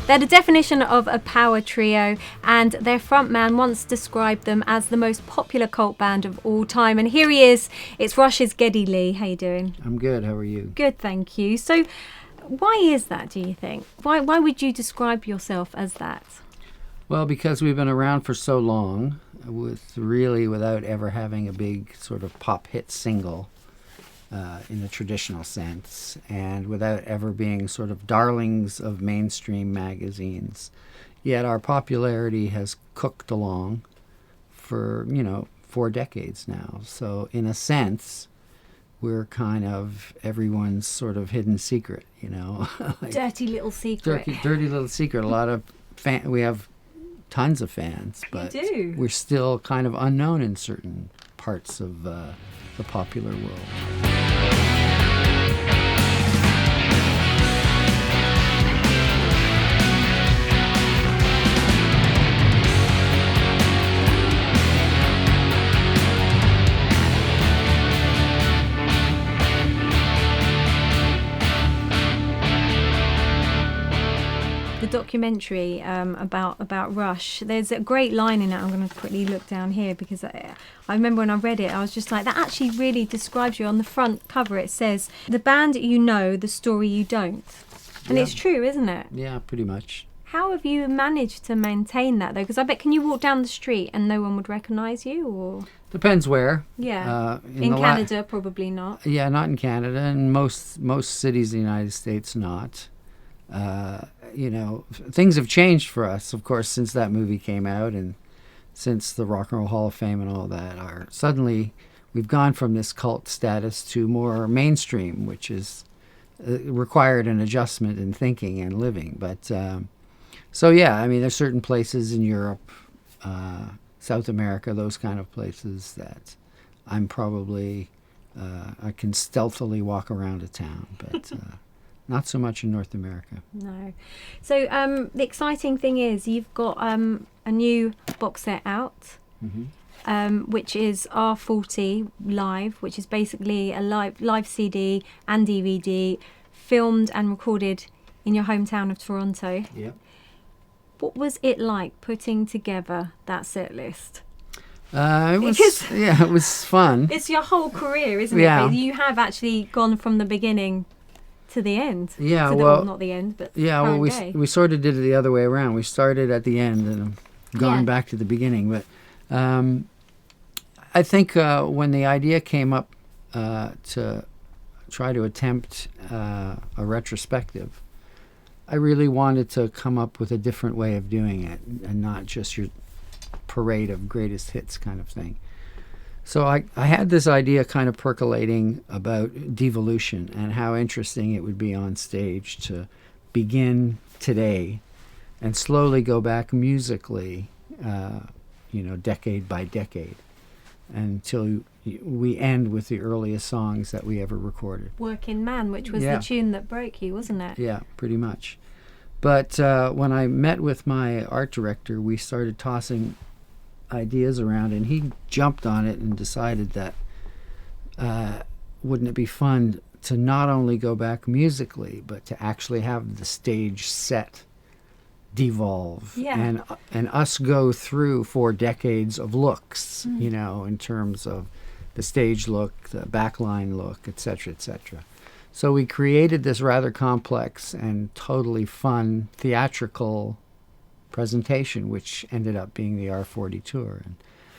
They're the definition of a power trio, and their frontman once described them as the most popular cult band of all time. And here he is. It's Rush's Geddy Lee. How you doing? I'm good. How are you? Good, thank you. So why is that, do you think? Why would you describe yourself as that? Well, because we've been around for so long, without ever having a big sort of pop hit single in the traditional sense, and without ever being sort of darlings of mainstream magazines. Yet our popularity has cooked along for, 4 decades now. So in a sense, we're kind of everyone's sort of hidden secret, like dirty little secret. Dirty little secret. A lot of we have tons of fans, but we're still kind of unknown in certain parts of the popular world. Documentary about Rush. There's a great line in it. I'm going to quickly look down here because I remember when I read it, I was just like, that actually really describes you. On the front cover it says, the band you know, the story you don't. And It's true, isn't it? Yeah, pretty much. How have you managed to maintain that though? Because I bet, can you walk down the street and no one would recognise you? Or depends where. Yeah. In Canada, probably not. Yeah, not in Canada, and most cities in the United States not. Things have changed for us, of course, since that movie came out and since the Rock and Roll Hall of Fame and all that. Suddenly we've gone from this cult status to more mainstream, which is required an adjustment in thinking and living. But there's certain places in Europe, South America, those kind of places that I'm probably I can stealthily walk around a town, but not so much in North America. No. So the exciting thing is you've got a new box set out, which is R40 Live, which is basically a live CD and DVD, filmed and recorded in your hometown of Toronto. Yeah. What was it like putting together that set list? It was fun. It's your whole career, isn't it? You have actually gone from the beginning to the end. Yeah, not the end, but we sort of did it the other way around. We started at the end and gone back to the beginning. But I think when the idea came up to try to attempt a retrospective, I really wanted to come up with a different way of doing it and not just your parade of greatest hits kind of thing. So I had this idea kind of percolating about devolution and how interesting it would be on stage to begin today and slowly go back musically, decade by decade, until we end with the earliest songs that we ever recorded. Working Man, which was the tune that broke you, wasn't it? Yeah, pretty much. But when I met with my art director, we started tossing ideas around, and he jumped on it and decided that wouldn't it be fun to not only go back musically, but to actually have the stage set devolve and us go through 4 decades of looks, in terms of the stage look, the backline look, etc., etc. So we created this rather complex and totally fun theatrical presentation, which ended up being the R40 tour.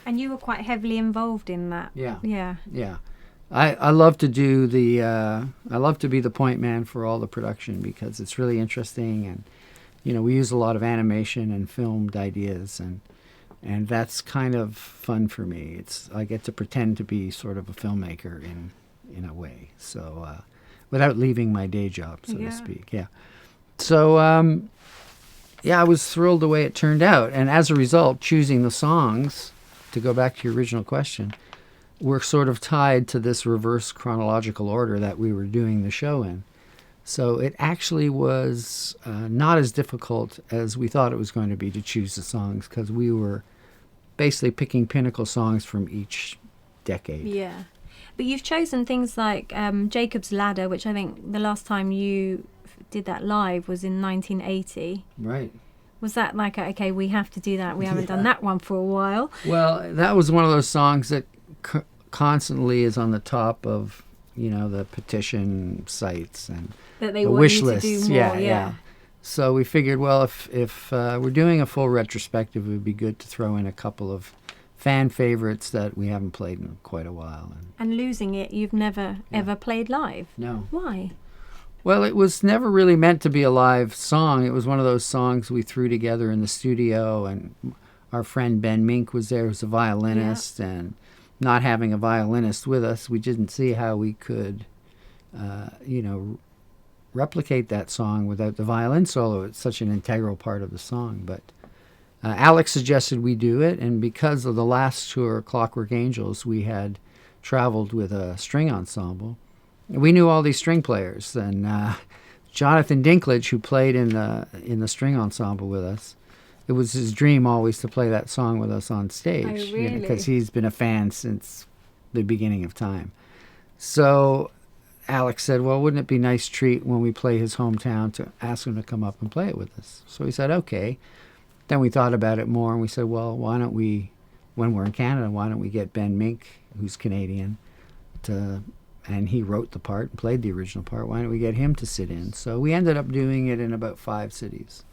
And you were quite heavily involved in that. Yeah. I love to do I love to be the point man for all the production because it's really interesting, and we use a lot of animation and filmed ideas, and that's kind of fun for me. I get to pretend to be sort of a filmmaker in a way, so without leaving my day job, so to speak. So I was thrilled the way it turned out. And as a result, choosing the songs, to go back to your original question, were sort of tied to this reverse chronological order that we were doing the show in. So it actually was not as difficult as we thought it was going to be to choose the songs, because we were basically picking pinnacle songs from each decade. Yeah. But you've chosen things like Jacob's Ladder, which I think the last time you did that live was in 1980. Right. Was that like, okay, we have to do that? We haven't done that one for a while. Well, that was one of those songs that constantly is on the top of, the petition sites and That they the want wish you lists. to do more, yeah. So we figured, well, if we're doing a full retrospective, it would be good to throw in a couple of fan favorites that we haven't played in quite a while. And losing it, you've never ever played live? No. Why? Well, it was never really meant to be a live song. It was one of those songs we threw together in the studio, and our friend Ben Mink was there, who's a violinist, and not having a violinist with us, we didn't see how we could, replicate that song without the violin solo. It's such an integral part of the song. But Alex suggested we do it, and because of the last tour, Clockwork Angels, we had traveled with a string ensemble. We knew all these string players, and Jonathan Dinklage, who played in the string ensemble with us, it was his dream always to play that song with us on stage. Oh, really? Because he's been a fan since the beginning of time. So Alex said, well, wouldn't it be a nice treat when we play his hometown to ask him to come up and play it with us? So he said, okay. Then we thought about it more, and we said, well, why don't we, when we're in Canada, why don't we get Ben Mink, who's Canadian, and he wrote the part and played the original part. Why don't we get him to sit in? So we ended up doing it in about 5 cities.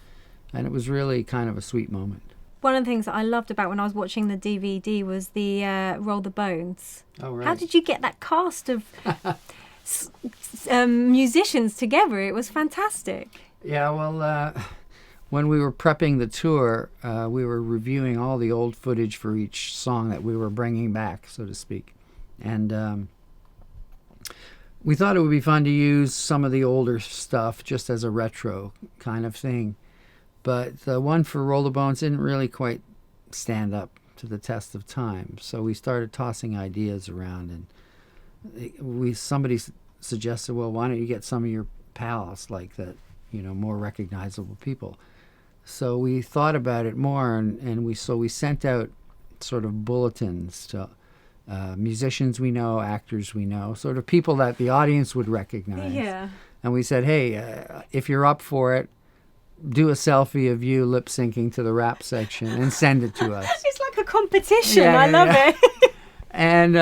And it was really kind of a sweet moment. One of the things that I loved about when I was watching the DVD was the Roll the Bones. Oh, right. How did you get that cast of musicians together? It was fantastic. Yeah, well, when we were prepping the tour, we were reviewing all the old footage for each song that we were bringing back, so to speak. And we thought it would be fun to use some of the older stuff just as a retro kind of thing. But the one for Roll the Bones didn't really quite stand up to the test of time. So we started tossing ideas around, and somebody suggested, well, why don't you get some of your pals like that, more recognizable people. So we thought about it more, and we sent out sort of bulletins to musicians we know, actors we know, sort of people that the audience would recognize. Yeah. And we said, hey, if you're up for it, do a selfie of you lip syncing to the rap section and send it to us. It's like a competition. I love it. And,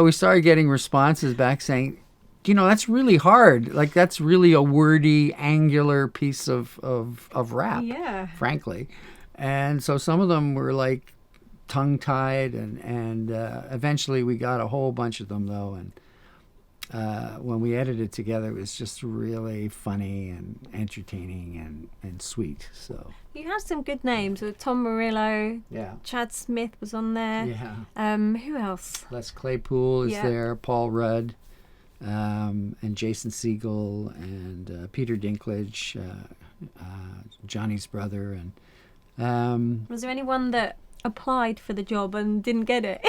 we started getting responses back saying, that's really hard. Like, that's really a wordy, angular piece of rap, frankly. And so some of them were like tongue-tied, and eventually we got a whole bunch of them, though. And when we edited together, it was just really funny and entertaining and sweet. So you had some good names with Tom Morello. Yeah. Chad Smith was on there. Yeah. Who else? Les Claypool is there. Paul Rudd, and Jason Segel, and Peter Dinklage, Johnny's brother, and was there anyone that applied for the job and didn't get it?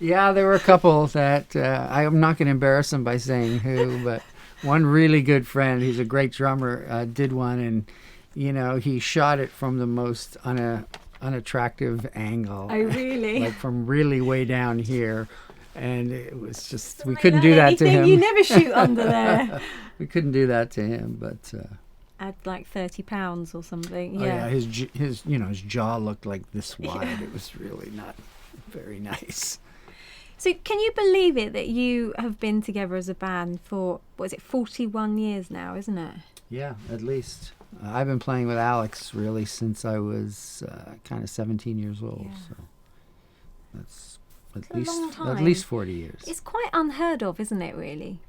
Yeah, there were a couple that I'm not going to embarrass them by saying who, but one really good friend, he's a great drummer, did one, and he shot it from the most unattractive angle. Oh, really? Like from really way down here, and it was just we couldn't do that to him. You never shoot under there. We couldn't do that to him, but at like £30 or something. Oh, yeah, his his jaw looked like this wide. It was really not very nice. So can you believe it that you have been together as a band for, 41 years now, isn't it? Yeah, at least. I've been playing with Alex really since I was kind of 17 years old. Yeah. So that's at least 40 years. It's quite unheard of, isn't it, really?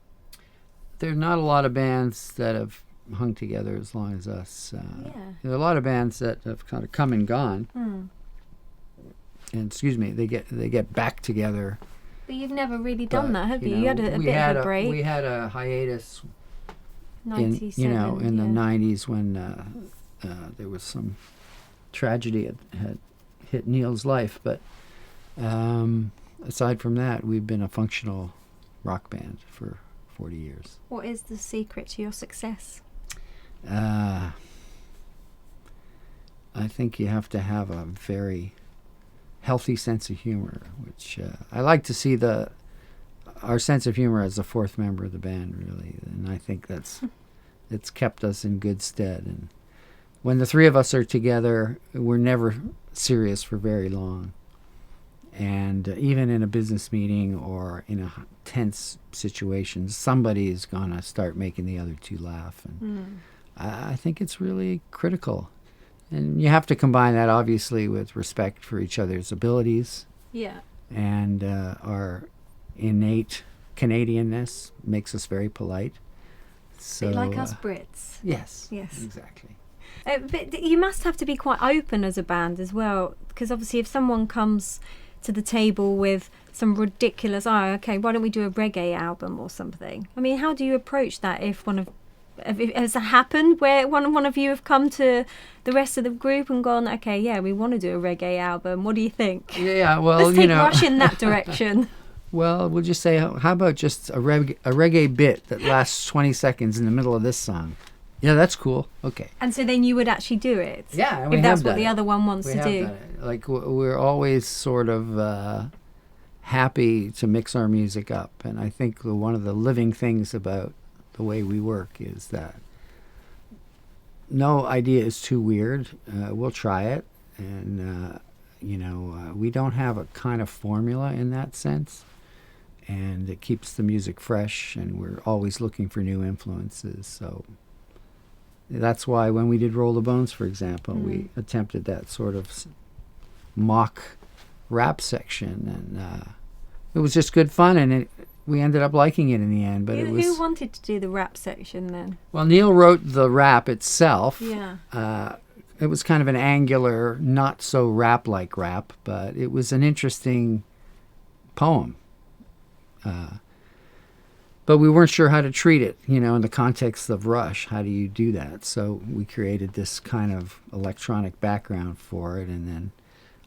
There are not a lot of bands that have hung together as long as us. There are a lot of bands that have kind of come and gone. And they get back together. But you've never really done that, have you? You had a bit of a break. We had a hiatus in the 90s when there was some tragedy had hit Neil's life. But aside from that, we've been a functional rock band for 40 years. What is the secret to your success? I think you have to have a very healthy sense of humor, which I like to see our sense of humor as the fourth member of the band, really, and I think that's it's kept us in good stead. And when the three of us are together, we're never serious for very long. And even in a business meeting or in a tense situation, somebody is going to start making the other two laugh. And I think it's really critical. And you have to combine that, obviously, with respect for each other's abilities. Yeah. And our innate Canadianness makes us very polite. So, like us Brits. Yes. Yes. Exactly. But you must have to be quite open as a band as well, because obviously if someone comes to the table with some ridiculous, okay, why don't we do a reggae album or something? I mean, how do you approach that if has it happened where one of you have come to the rest of the group and gone, okay, yeah, we want to do a reggae album. What do you think? Yeah, well, let's take Rush in that direction. Well, we'll just say, how about just a reggae bit that lasts 20 seconds in the middle of this song? Yeah, that's cool. Okay. And so then you would actually do it? Yeah, if that's what the other one wants to do. Like, we're always sort of happy to mix our music up. And I think one of the living things about the way we work is that no idea is too weird. We'll try it. And, we don't have a kind of formula in that sense. And it keeps the music fresh, and we're always looking for new influences. So that's why when we did Roll the Bones, for example, we attempted that sort of mock rap section, and it was just good fun, and we ended up liking it in the end. But who wanted to do the rap section then? Well, Neil wrote the rap itself. Yeah. It was kind of an angular, not so rap-like rap, but it was an interesting poem. But we weren't sure how to treat it, in the context of Rush. How do you do that? So we created this kind of electronic background for it. And then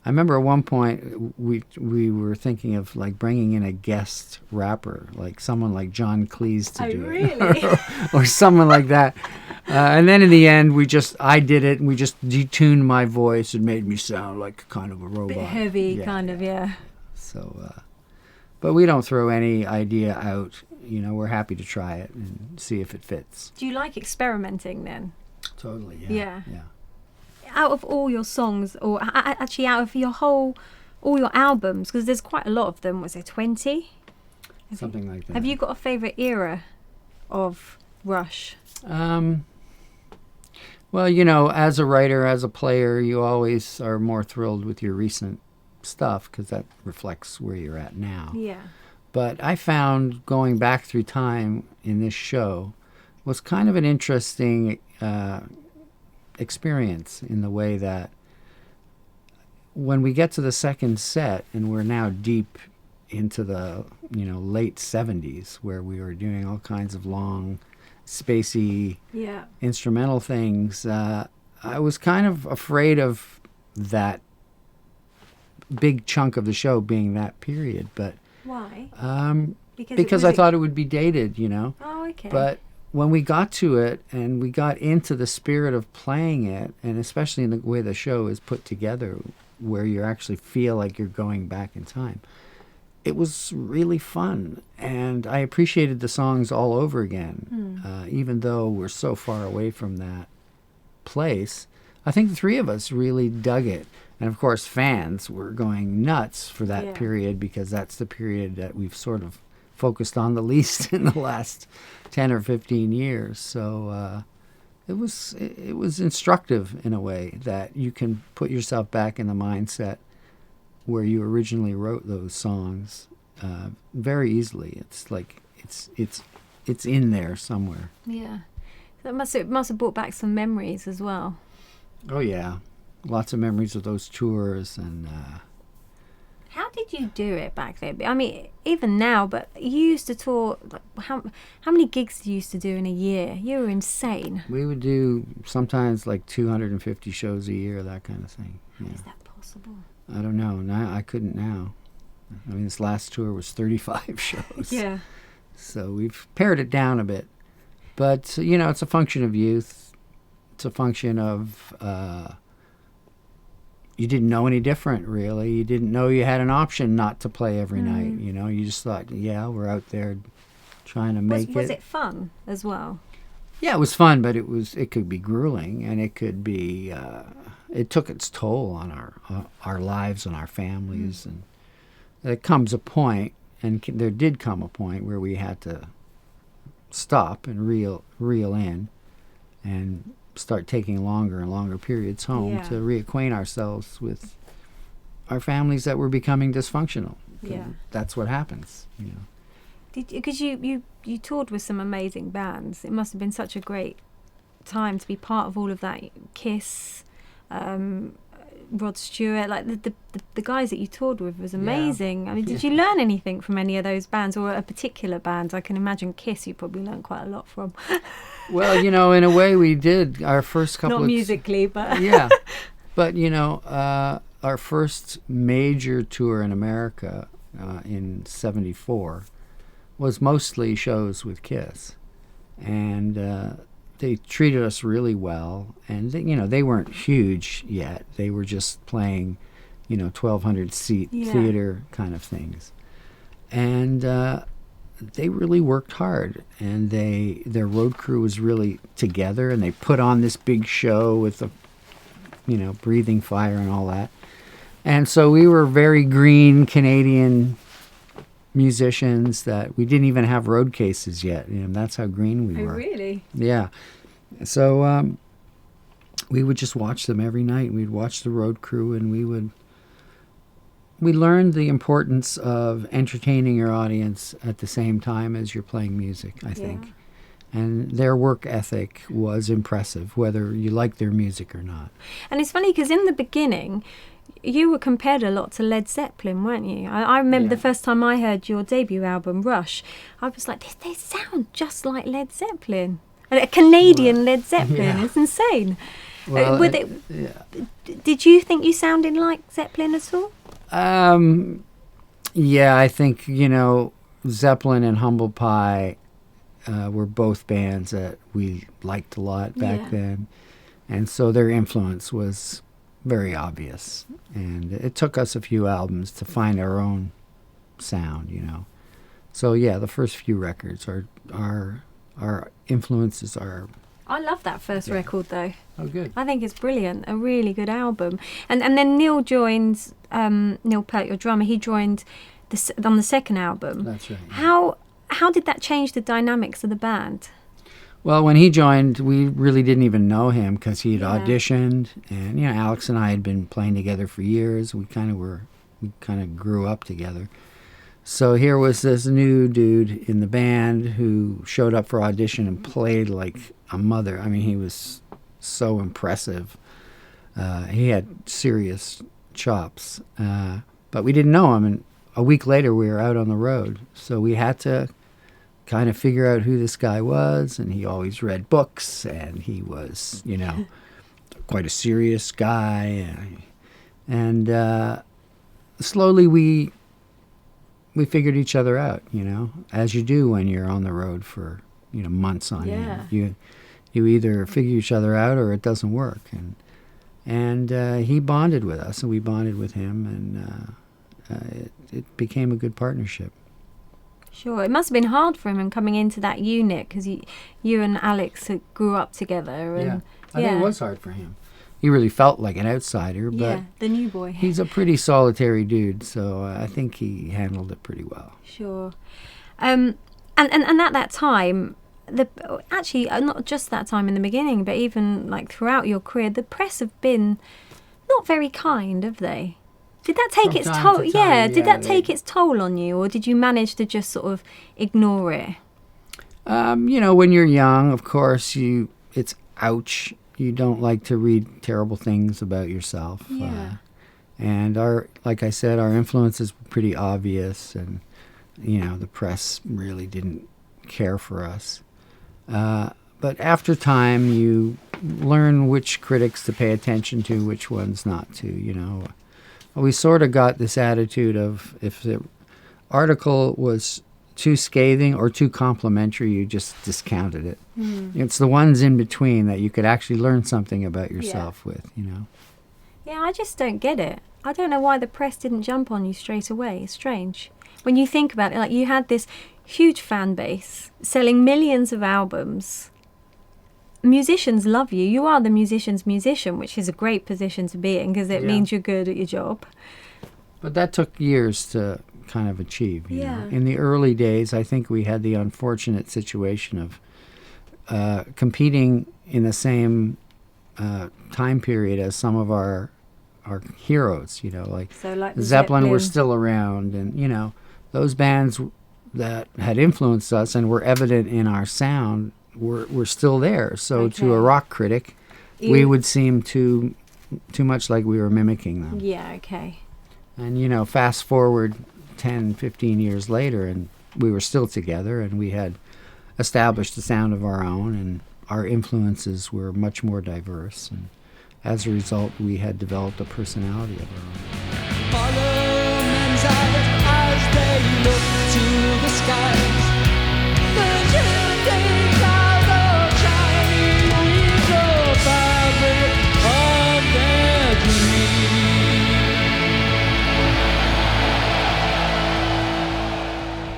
I remember at one point we were thinking of like bringing in a guest rapper, like someone like John Cleese to do it. or someone like that. And then in the end, I did it, and we just detuned my voice. It made me sound like kind of a robot. Bit heavy, yeah. So, but we don't throw any idea out. We're happy to try it and see if it fits. Do you like experimenting then? Totally, yeah. Out of all your songs, or actually out of all your albums, because there's quite a lot of them, was there 20? Something like that. Have you got a favourite era of Rush? Well, as a writer, as a player, you always are more thrilled with your recent stuff because that reflects where you're at now. Yeah. But I found going back through time in this show was kind of an interesting experience in the way that when we get to the second set, and we're now deep into the late 70s, where we were doing all kinds of long, spacey instrumental things, I was kind of afraid of that big chunk of the show being that period. But why? Because I thought it would be dated, Oh, okay. But when we got to it and we got into the spirit of playing it, and especially in the way the show is put together, where you actually feel like you're going back in time, it was really fun. And I appreciated the songs all over again, even though we're so far away from that place. I think the three of us really dug it. And of course, fans were going nuts for that period, because that's the period that we've sort of focused on the least in the last 10 or 15 years. So it was instructive in a way that you can put yourself back in the mindset where you originally wrote those songs very easily. It's like it's in there somewhere. Yeah, it must have brought back some memories as well. Oh yeah. Lots of memories of those tours. And how did you do it back then? I mean, even now, but you used to tour, how many gigs did you used to do in a year? You were insane. We would do sometimes like 250 shows a year, that kind of thing. How is that possible? I don't know. Now I couldn't now. I mean, this last tour was 35 shows. Yeah. So we've pared it down a bit. But, it's a function of youth. It's a function of you didn't know any different, really. You didn't know you had an option not to play every night. You just thought, we're out there trying to make it. Was it fun as well? Yeah, it was fun, but it could be grueling, and it could be it took its toll on our lives and our families, and there comes a point, and there did come a point where we had to stop and reel in, and start taking longer and longer periods home to reacquaint ourselves with our families that were becoming dysfunctional. Yeah, that's what happens, Because you toured with some amazing bands. It must have been such a great time to be part of all of that. Kiss, Rod Stewart, like the guys that you toured with was amazing. I mean, did you learn anything from any of those bands, or a particular band? I can imagine Kiss you probably learned quite a lot from. Well, in a way we did. Our first couple Not musically, but... Yeah. But, our first major tour in America in '74 was mostly shows with Kiss. And they treated us really well. And, they weren't huge yet. They were just playing, 1,200-seat theater kind of things. And they really worked hard. And their road crew was really together. And they put on this big show with the, breathing fire and all that. And so we were very green Canadian musicians that we didn't even have road cases yet. That's how green we were. Oh, really? Yeah. So we would just watch them every night. We'd watch the road crew, and we learned the importance of entertaining your audience at the same time as you're playing music, I think. And their work ethic was impressive, whether you liked their music or not. And it's funny because in the beginning, you were compared a lot to Led Zeppelin, weren't you? I remember the first time I heard your debut album, Rush, I was like, they sound just like Led Zeppelin. A Canadian Led Zeppelin. It's insane. Well, did you think you sounded like Zeppelin at all? Yeah, I think, Zeppelin and Humble Pie were both bands that we liked a lot back then. And so their influence was very obvious. And it took us a few albums to find our own sound, So, the first few records our influences are... I love that first record, though. Oh, good. I think it's brilliant. A really good album. And then Neil joined, Neil Peart, your drummer, he joined on the second album. That's right. Yeah. How did that change the dynamics of the band? Well, when he joined, we really didn't even know him because he had auditioned, and Alex and I had been playing together for years. We kind of grew up together. So here was this new dude in the band who showed up for audition and played like a mother. I mean, he was so impressive. He had serious chops, but we didn't know him. And a week later, we were out on the road, so we had to kind of figure out who this guy was. And he always read books, and he was, quite a serious guy. And slowly we figured each other out, as you do when you're on the road for, months on end. You either figure each other out or it doesn't work. And he bonded with us, and we bonded with him, and it became a good partnership. Sure. It must have been hard for him and coming into that unit because you and Alex grew up together. And, I think it was hard for him. He really felt like an outsider, but the new boy. He's a pretty solitary dude, so I think he handled it pretty well. Sure. And at that time, actually not just that time in the beginning, but even like throughout your career, the press have been not very kind, have they? Did that take its toll? Did that take its toll on you, or did you manage to just sort of ignore it? When you're young, of course, it's ouch. You don't like to read terrible things about yourself. Yeah. And like I said, our influences were pretty obvious, and the press really didn't care for us. But after time, you learn which critics to pay attention to, which ones not to. We sort of got this attitude of if the article was too scathing or too complimentary, you just discounted it. It's the ones in between that you could actually learn something about yourself with, Yeah, I just don't get it. I don't know why the press didn't jump on you straight away. It's strange. When you think about it, like you had this huge fan base selling millions of albums, musicians love you. You are the musician's musician, which is a great position to be in because it means you're good at your job. But that took years to kind of achieve. You Yeah. know? In the early days, I think we had the unfortunate situation of competing in the same time period as some of our heroes. You know, like So like Zeppelin were still around, and you know, those bands that had influenced us and were evident in our sound were still there. So to a rock critic, we would seem too much like we were mimicking them. Yeah, okay. And you know, fast forward 10, 15 years later, and we were still together, and we had established a sound of our own, and our influences were much more diverse, and as a result, we had developed a personality of our own. Follow men's eyes as they look to the skies. The chilling clouds of shining weave the fabric of their dreams.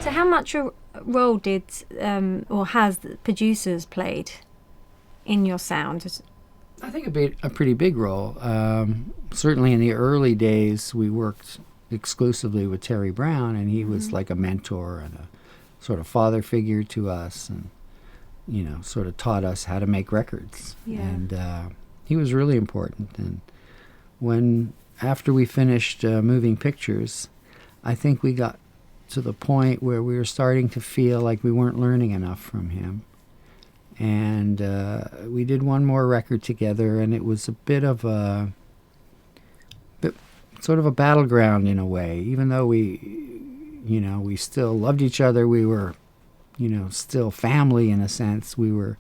So how much a role did or has the producers played in your sound? I think a pretty big role. Certainly in the early days, we worked exclusively with Terry Brown, and he was like a mentor and a sort of father figure to us, and you know, sort of taught us how to make records. Yeah. And he was really important. And after we finished Moving Pictures, I think we got to the point where we were starting to feel like we weren't learning enough from him. And we did one more record together, and it was a bit sort of a battleground in a way. Even though we still loved each other, we were, you know, still family in a sense. We were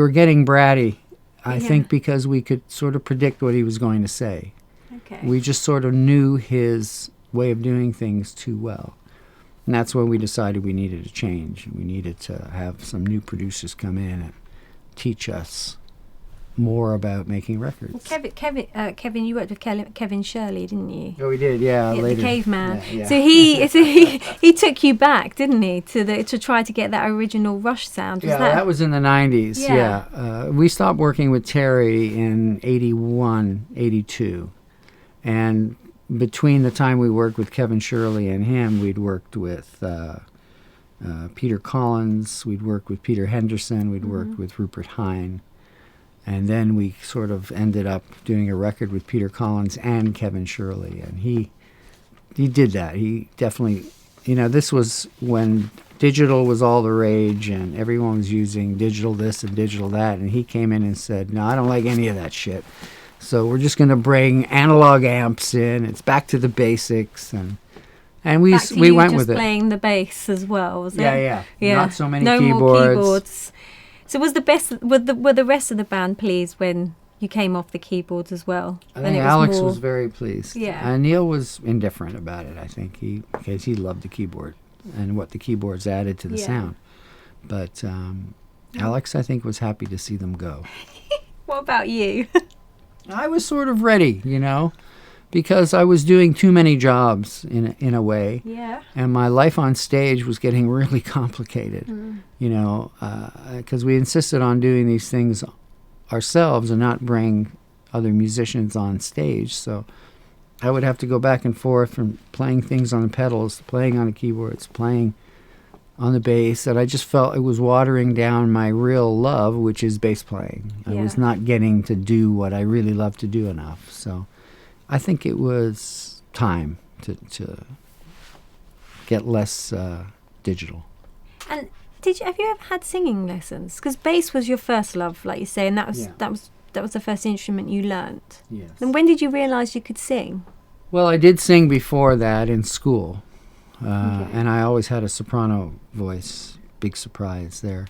getting bratty, I think, because we could sort of predict what he was going to say. Okay. We just sort of knew his way of doing things too well. And that's when we decided we needed a change. We needed to have some new producers come in and teach us more about making records. Well, Kevin, you worked with Kevin Shirley, didn't you? Oh, we did, yeah. Yeah, later. the caveman. Yeah. So he took you back, didn't he, to try to get that original Rush sound? That was in the 90s. Yeah. Yeah. We stopped working with Terry in 81, 82. And between the time we worked with Kevin Shirley and him, we'd worked with Peter Collins, we'd worked with Peter Henderson, we'd worked with Rupert Hine. And then we sort of ended up doing a record with Peter Collins and Kevin Shirley. And he did that. He definitely, you know, this was when digital was all the rage and everyone was using digital this and digital that. And he came in and said, no, I don't like any of that shit. So we're just going to bring analog amps in. It's back to the basics, and we went with it. Playing the bass as well, was it? Yeah. Not so many no keyboards. More keyboards. So were the rest of the band pleased when you came off the keyboards as well? I think Alex was very pleased. Yeah. Neil was indifferent about it. I think because he loved the keyboard and what the keyboards added to the sound. But Alex, I think, was happy to see them go. What about you? I was sort of ready, you know, because I was doing too many jobs in a way. Yeah. And my life on stage was getting really complicated, you know, because we insisted on doing these things ourselves and not bring other musicians on stage. So I would have to go back and forth from playing things on the pedals, playing on the keyboards, playing on the bass, and I just felt it was watering down my real love, which is bass playing. I was not getting to do what I really love to do enough. So I think it was time to get less digital. And have you ever had singing lessons? Because bass was your first love, like you say, and that was the first instrument you learnt. Yes. And when did you realise you could sing? Well, I did sing before that in school. And I always had a soprano voice. Big surprise there.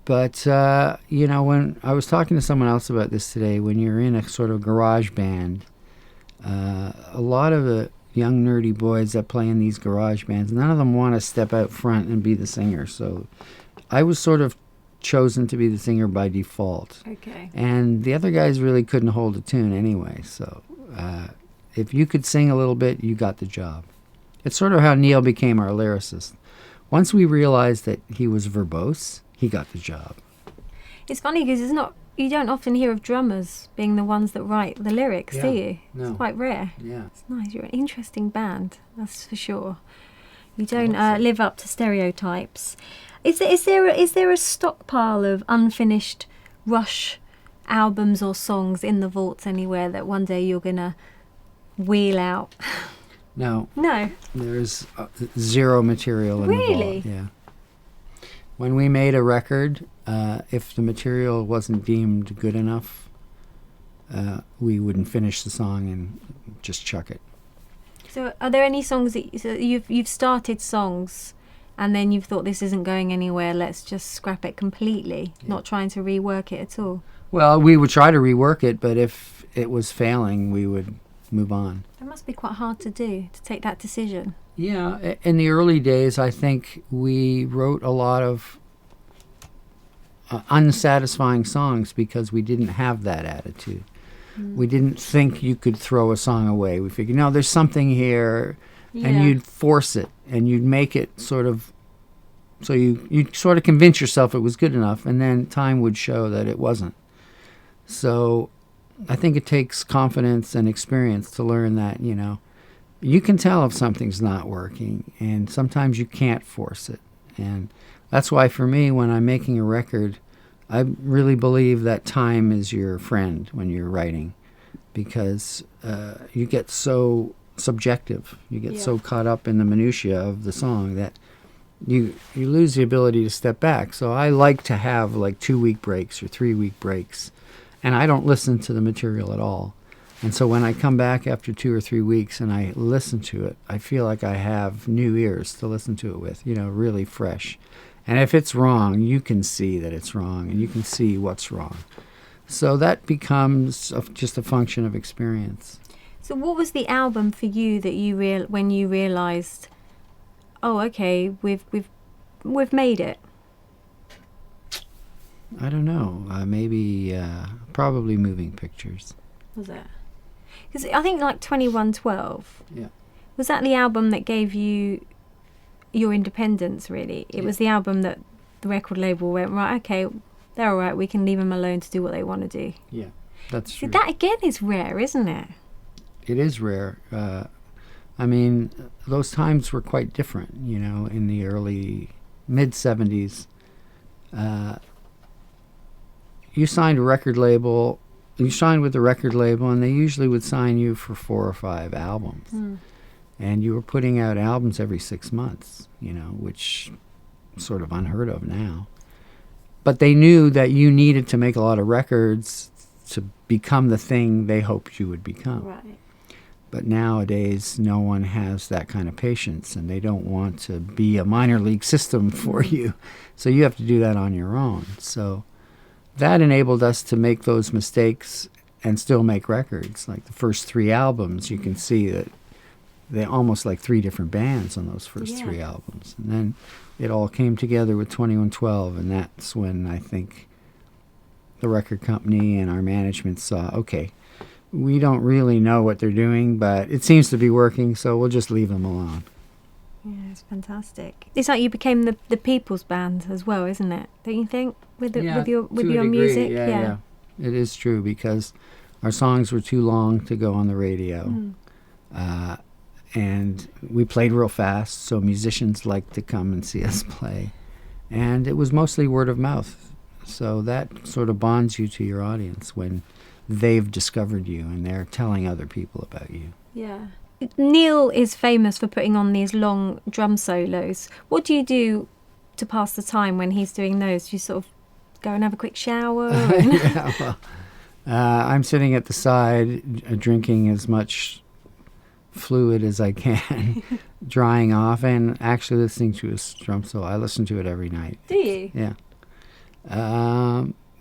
But you know, when I was talking to someone else about this today, when you're in a sort of garage band, a lot of the young nerdy boys that play in these garage bands, none of them want to step out front and be the singer. So I was sort of chosen to be the singer by default. Okay. And the other guys really couldn't hold a tune anyway, so if you could sing a little bit, you got the job. It's sort of how Neil became our lyricist. Once we realized that he was verbose, he got the job. It's funny because you don't often hear of drummers being the ones that write the lyrics, do you? No. It's quite rare. Yeah. It's nice. You're an interesting band, that's for sure. You don't hope so. live up to stereotypes. Is there a stockpile of unfinished Rush albums or songs in the vaults anywhere that one day you're gonna wheel out? No, No. there's zero material in Really? the vault. Yeah. When we made a record, if the material wasn't deemed good enough, we wouldn't finish the song and just chuck it. So, are there any songs that you've started songs, and then you've thought this isn't going anywhere? Let's just scrap it completely, not trying to rework it at all. Well, we would try to rework it, but if it was failing, we would move on. That must be quite hard to do, to take that decision. Yeah, in the early days, I think we wrote a lot of unsatisfying songs because we didn't have that attitude. We didn't think you could throw a song away. We figured, no, there's something here, and you'd force it, and you'd make it sort of, so you'd sort of convince yourself it was good enough, and then time would show that it wasn't. So I think it takes confidence and experience to learn that, you can tell if something's not working, and sometimes you can't force it. And that's why for me, when I'm making a record, I really believe that time is your friend when you're writing, because you get so subjective. You get so caught up in the minutiae of the song that you lose the ability to step back. So I like to have like 2-week breaks or 3-week breaks, and I don't listen to the material at all. And so when I come back after 2 or 3 weeks and I listen to it, I feel like I have new ears to listen to it with, really fresh. And if it's wrong, you can see that it's wrong, and you can see what's wrong. So that becomes just a function of experience. So what was the album for you that when you realised, oh, okay, we've made it? I don't know. Maybe, probably Moving Pictures. Was it? Because I think like 2112. Yeah. Was that the album that gave you your independence, really? It was the album that the record label went, right, okay, they're all right, we can leave them alone to do what they want to do. Yeah, that's See, true. that again is rare, isn't it? It is rare. I mean, those times were quite different, in the early, mid-70s. You signed with the record label, and they usually would sign you for 4 or 5 albums. And you were putting out albums every 6 months, which is sort of unheard of now. But they knew that you needed to make a lot of records to become the thing they hoped you would become. Right. But nowadays, no one has that kind of patience, and they don't want to be a minor league system for you. So you have to do that on your own. So that enabled us to make those mistakes and still make records. Like the first 3 albums, you can see that they're almost like 3 different bands on those first 3 albums. And then it all came together with 2112, and that's when I think the record company and our management saw, okay, we don't really know what they're doing, but it seems to be working, so we'll just leave them alone. Yeah, it's fantastic. It's like you became the people's band as well, isn't it? Don't you think? With your music? Yeah. It is true, because our songs were too long to go on the radio. And we played real fast, so musicians liked to come and see us play. And it was mostly word of mouth. So that sort of bonds you to your audience when they've discovered you and they're telling other people about you. Yeah. Neil is famous for putting on these long drum solos. What do you do to pass the time when he's doing those? Do you sort of go and have a quick shower? I'm sitting at the side drinking as much fluid as I can, drying off, and actually listening to his drum solo. I listen to it every night. Do you? Yeah.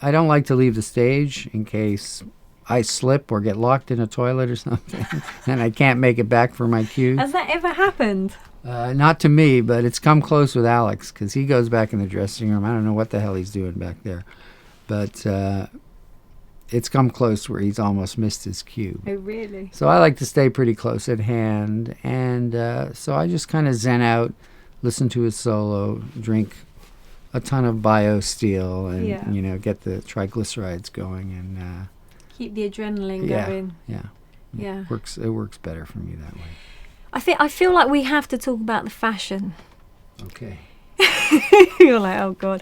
I don't like to leave the stage in case I slip or get locked in a toilet or something and I can't make it back for my cue. Has that ever happened? Not to me, but it's come close with Alex, because he goes back in the dressing room. I don't know what the hell he's doing back there. But it's come close where he's almost missed his cue. Oh, really? So I like to stay pretty close at hand. And so I just kind of zen out, listen to his solo, drink a ton of bio-steel and, Yeah. you know, get the triglycerides going and Keep the adrenaline yeah, going. yeah. Yeah. It works better for me that way. I feel like we have to talk about the fashion. Okay. You're like, oh God.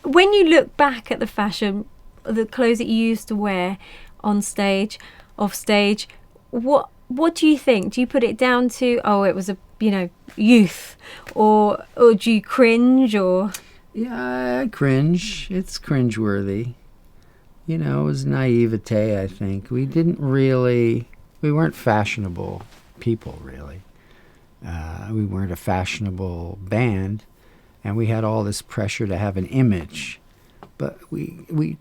When you look back at the fashion, the clothes that you used to wear on stage, off stage, what do you think? Do you put it down to, oh, it was youth, or do you cringe, or? Yeah, I cringe. It's cringeworthy. You know, it was naivete, I think. We weren't fashionable people, really. We weren't a fashionable band, and we had all this pressure to have an image, but we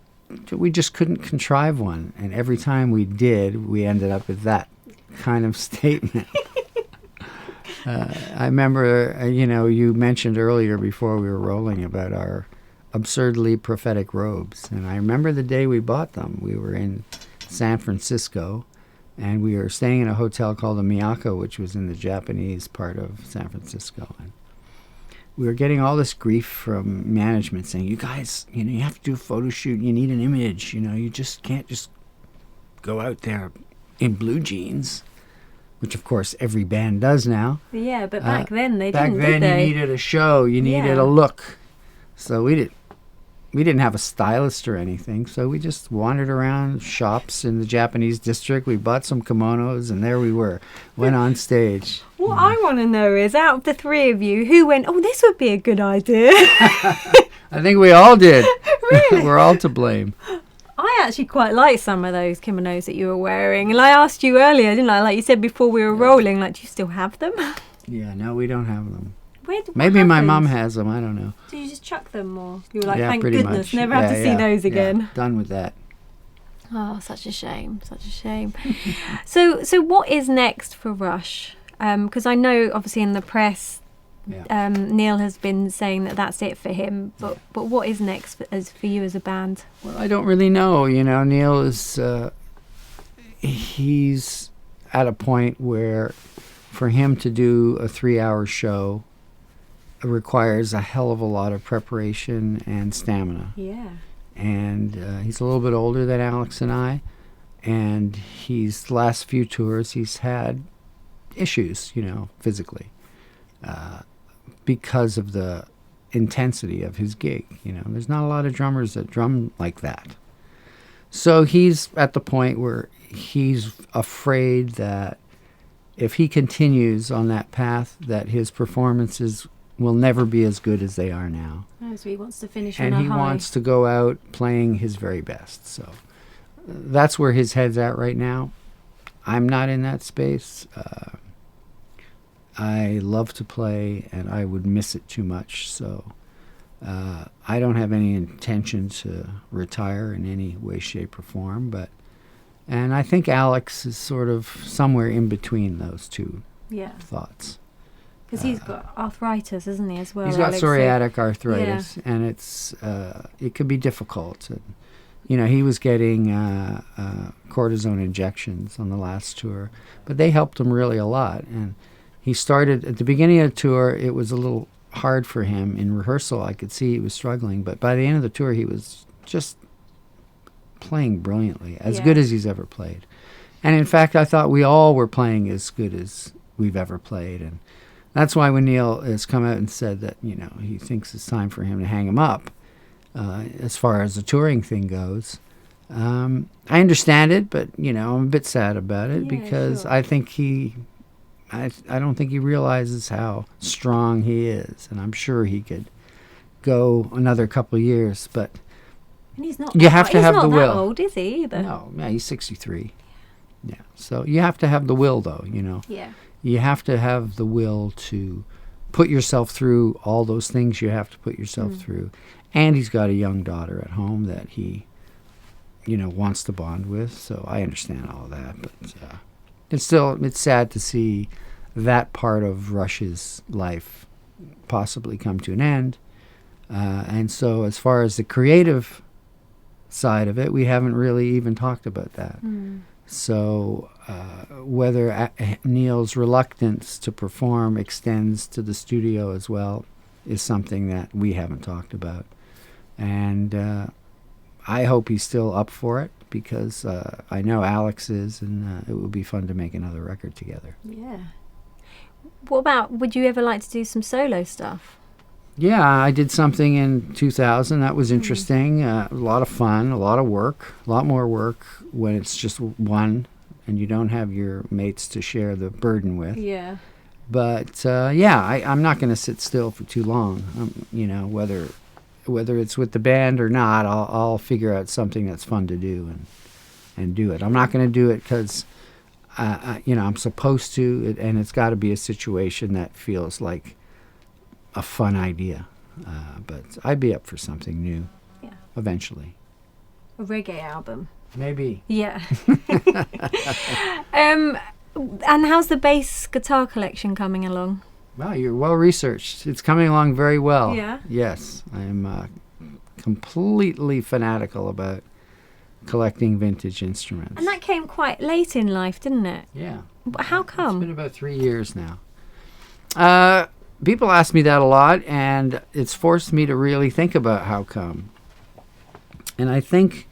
just couldn't contrive one, and every time we did, we ended up with that kind of statement. I remember, you mentioned earlier before we were rolling about our absurdly prophetic robes, and I remember the day we bought them. We were in San Francisco, and we were staying in a hotel called the Miyako, which was in the Japanese part of San Francisco. And we were getting all this grief from management saying, you guys, you have to do a photo shoot. You need an image. You just can't just go out there in blue jeans, which, of course, every band does now. Yeah, but back then they back didn't, then did they? You needed a show. You needed a look. So we didn't have a stylist or anything, so we just wandered around shops in the Japanese district. We bought some kimonos, and there we were. Went on stage. What I want to know is, out of the three of you, who went, oh, this would be a good idea? I think we all did. Really? We're all to blame. I actually quite like some of those kimonos that you were wearing. And I asked you earlier, didn't I? Like you said before we were rolling, like, do you still have them? Yeah, no, we don't have them. What Maybe my happened? mom has them. I don't know. Do you just chuck them, or you were like, Yeah, thank pretty goodness, much. never have to see those again? Yeah, done with that. Oh, such a shame, such a shame. So what is next for Rush? Because I know, obviously, in the press, Neil has been saying that that's it for him. But what is next for you as a band? Well, I don't really know. Neil is he's at a point where for him to do a 3-hour show requires a hell of a lot of preparation and stamina. Yeah. And he's a little bit older than Alex and I, and the last few tours he's had issues, physically, because of the intensity of his gig. There's not a lot of drummers that drum like that. So he's at the point where he's afraid that if he continues on that path, that his performances will never be as good as they are now. Oh, so he wants to finish on a high. And he wants to go out playing his very best. So that's where his head's at right now. I'm not in that space. I love to play, and I would miss it too much. So I don't have any intention to retire in any way, shape, or form. And I think Alex is sort of somewhere in between those two thoughts. Because he's got arthritis, isn't he, as well? He's got Alex? psoriatic arthritis, and it can be difficult. He was getting cortisone injections on the last tour, but they helped him really a lot. And he started at the beginning of the tour. It was a little hard for him in rehearsal. I could see he was struggling, but by the end of the tour, he was just playing brilliantly, as good as he's ever played. And in fact, I thought we all were playing as good as we've ever played. And that's why when Neil has come out and said that, he thinks it's time for him to hang him up, as far as the touring thing goes, I understand it, but, I'm a bit sad about it because I think I don't think he realizes how strong he is. And I'm sure he could go another couple of years, but and he's not. You have to have the will. He's not that old, is he? Either? No, he's 63. Yeah, so you have to have the will, though. Yeah. You have to have the will to put yourself through all those things you have to put yourself through. And he's got a young daughter at home that he, wants to bond with. So I understand all that, but it's sad to see that part of Rush's life possibly come to an end. And so as far as the creative side of it, we haven't really even talked about that. So whether Neil's reluctance to perform extends to the studio as well, is something that we haven't talked about. And I hope he's still up for it, because I know Alex is, and it would be fun to make another record together. Yeah. What about, would you ever like to do some solo stuff? Yeah, I did something in 2000. That was interesting. A lot of fun, a lot of work, a lot more work when it's just one and you don't have your mates to share the burden with. Yeah. But I'm not going to sit still for too long. Whether it's with the band or not, I'll figure out something that's fun to do and do it. I'm not going to do it because I'm supposed to, and it's got to be a situation that feels like a fun idea. But I'd be up for something new eventually. A reggae album. Maybe. Yeah. And how's the bass guitar collection coming along? Well, you're well researched. It's coming along very well. Yeah? Yes. I'm completely fanatical about collecting vintage instruments. And that came quite late in life, didn't it? Yeah. How come? It's been about 3 years now. People ask me that a lot, and it's forced me to really think about how come. And I think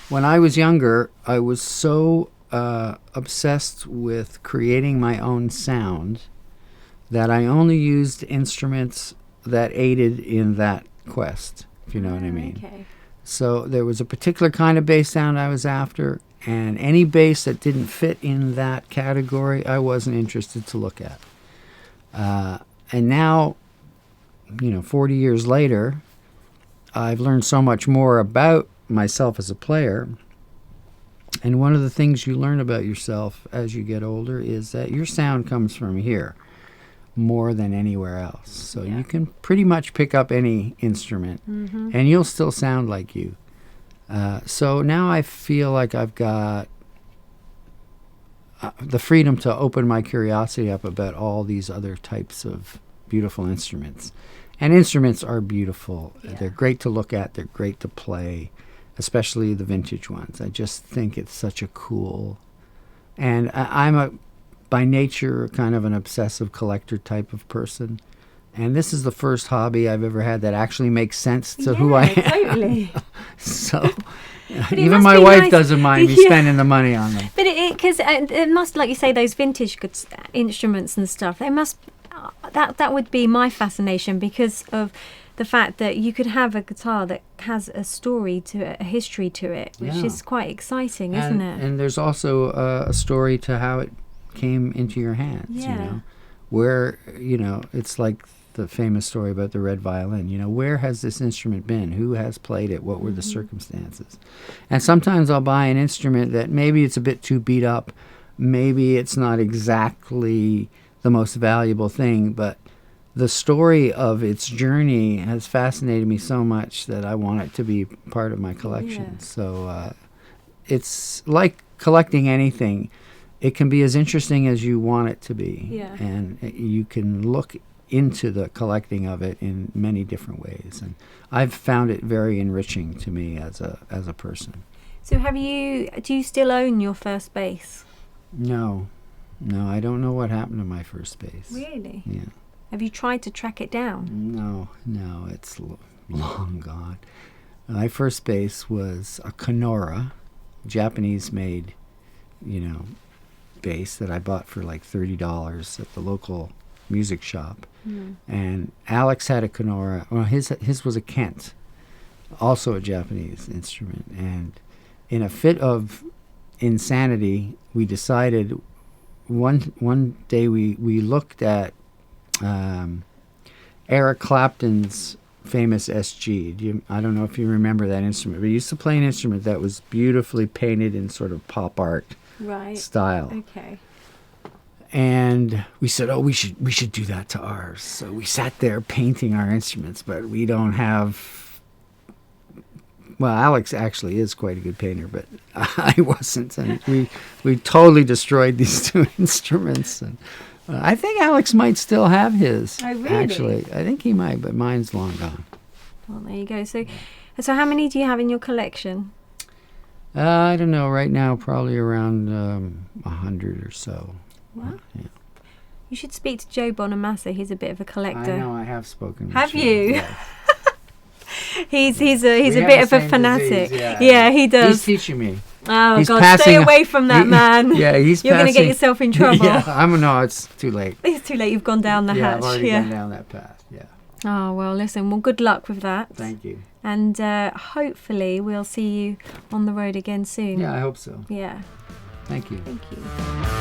when I was younger, I was so obsessed with creating my own sound that I only used instruments that aided in that quest, if you know what I mean. Okay. So there was a particular kind of bass sound I was after, and any bass that didn't fit in that category, I wasn't interested to look at. And now, 40 years later, I've learned so much more about myself as a player. And one of the things you learn about yourself as you get older is that your sound comes from here more than anywhere else. So you can pretty much pick up any instrument and you'll still sound like you. So now I feel like I've got the freedom to open my curiosity up about all these other types of beautiful instruments. And instruments are beautiful. Yeah. They're great to look at. They're great to play, especially the vintage ones. I just think it's such a cool... And I'm by nature kind of an obsessive collector type of person. And this is the first hobby I've ever had that actually makes sense to who I am. Totally. So... Even my wife doesn't mind me spending the money on them. But because it must, like you say, those vintage instruments and stuff, they must, that would be my fascination, because of the fact that you could have a guitar that has a story to it, a history to it, which is quite exciting, isn't it? And there's also a story to how it came into your hands, where, it's like the famous story about the red violin. Where has this instrument been? Who has played it? What were the circumstances? And sometimes I'll buy an instrument that maybe it's a bit too beat up. Maybe it's not exactly the most valuable thing, but the story of its journey has fascinated me so much that I want it to be part of my collection. So it's like collecting anything. It can be as interesting as you want it to be. Yeah. And you can look into the collecting of it in many different ways, and I've found it very enriching to me as a person. So do you still own your first bass? No, I don't know what happened to my first bass. Really? Yeah. Have you tried to track it down? No, it's long gone. My first bass was a Kenora, Japanese made, bass that I bought for like $30 at the local music shop. And Alex had a Kenora. Well, his was a Kent, also a Japanese instrument. And in a fit of insanity, we decided one day we looked at Eric Clapton's famous SG. I don't know if you remember that instrument, but he used to play an instrument that was beautifully painted in sort of pop art style. Okay. And we said, we should do that to ours. So we sat there painting our instruments, but we don't have... Well, Alex actually is quite a good painter, but I wasn't. And we totally destroyed these two instruments. And I think Alex might still have his. Oh, really? Actually, I think he might, but mine's long gone. Well, there you go. So how many do you have in your collection? I don't know. Right now, probably around 100 or so. Wow. Yeah. You should speak to Joe Bonamassa. He's a bit of a collector. I know, I have spoken. with Have Joe, you? yes. He's a We have bit the of a same fanatic. disease, Yeah, he does. He's teaching me. Oh He's God, passing- stay away from that man. Yeah, he's You're going to get passing- yourself in trouble. Yeah, no, it's too late. It's too late. You've gone down the Yeah, hatch. I've already gone down that path. Yeah. Oh well, listen. Well, good luck with that. Thank you. And hopefully we'll see you on the road again soon. Yeah, I hope so. Yeah. Thank you. Thank you.